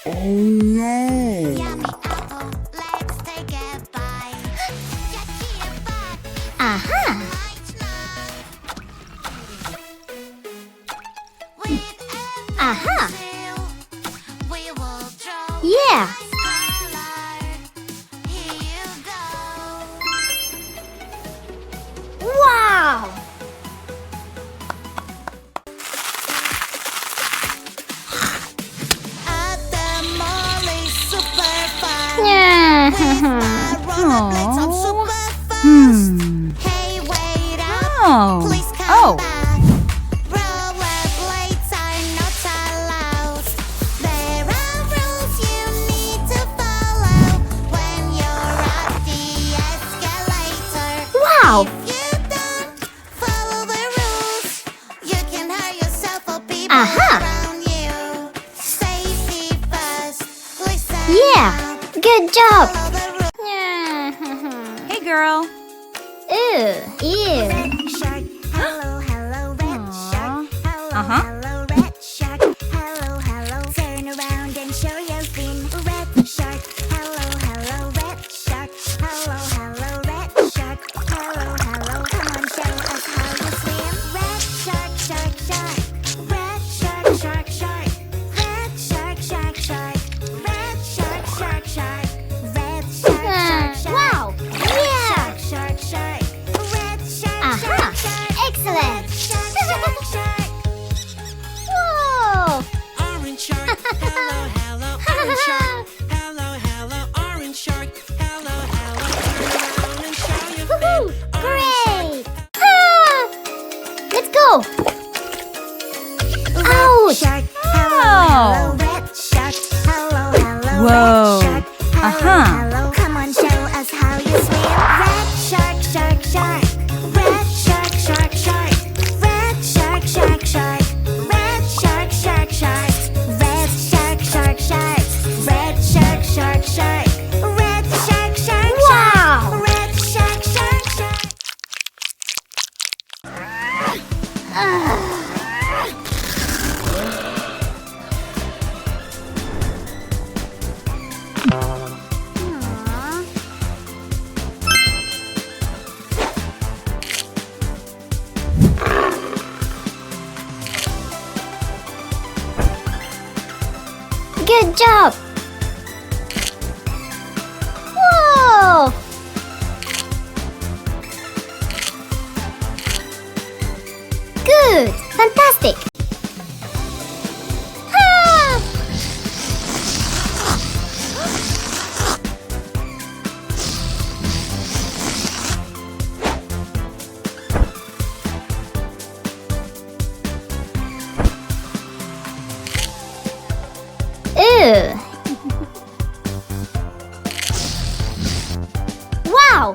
Oh no! Aha! Aha! Yeah! Wow! Yeah. Oh. Hmm. Oh. Oh. Wow! Aha! Yeah! Good job! Yeah. Hey, girl. Ew! Ew! Uh-huh. Turn around and show your fin. Red shark, hello, red shark, hello, red shark, hello, come on, show us how you swim. Red shark, shark, shark, red shark, shark, shark, red shark, shark, shark, red shark, shark, shark, red shark, shark, shark. Wow! Yeah! Shark, shark, red shark, Aha! shark, shark, Excellent! shark, shark, shark. Whoa! Orange shark, hello, orange shark, hello, orange shark, hello, turn around and show your Woohoo! fin. Orange Great! Ah! Let's go! Ouch! Shark, Oh. red shark, hello, Whoa. red shark, Uh-huh. hello, come on, show us how you swim. Red shark, shark, shark, red shark, shark, shark, red shark, shark, shark, red shark, shark, shark, red shark, shark, shark, red shark, shark, shark, red shark, shark, Wow. shark, red shark, shark, shark. Good job! Whoa! Good! Fantastic! Ah! Ew! Wow!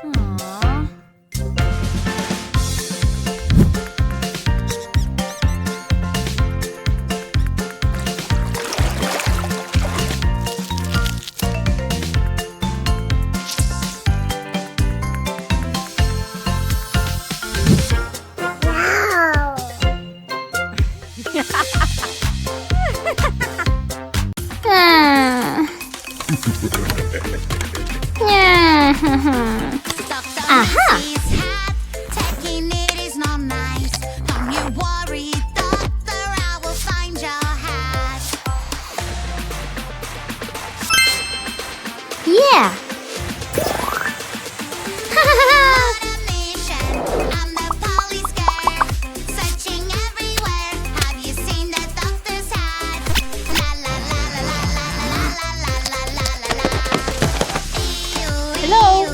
Aw. Wow! Ah. Yeah. Aha! Taking it is not nice. Don't you worry, doctor, I will find your hat. Yeah! On a mission, I'm the police girl. Searching everywhere. Have you seen the doctor's hat? La la la la la la la la la la la la. Ew, Hello? ew.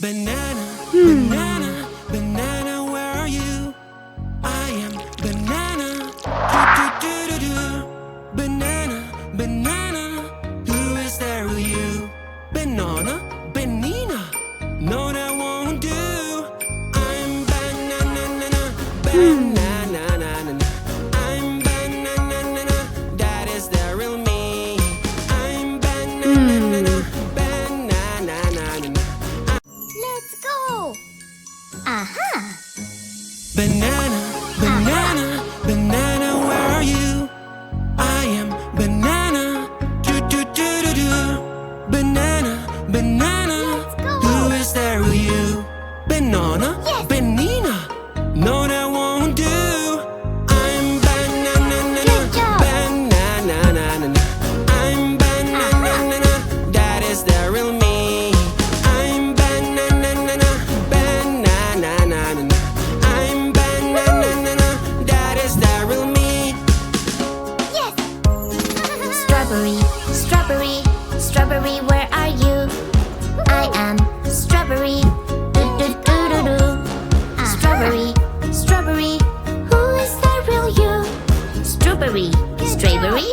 Banana, banana, banana, where are you? I am banana. Do, do, do, do, do. Banana, banana, who is there with you? Banana, banana, no, that won't do. I'm banana, banana, I'm banana, that is the real me. I'm banana, banana. Let's go. Aha. Banana, banana, banana, where are you? I am banana. Do, do, do, do, do. Banana, banana, who is there with you? Banana, banana, no, that won't do. I'm banana, Good job. banana, I'm banana, that is the real me. I'm banana, banana, I'm banana, that is the real me. Yes. Strawberry, strawberry, strawberry, where are you? I am strawberry. Do, do, do, do, do. Strawberry, strawberry, who is the real you? Strawberry, strawberry,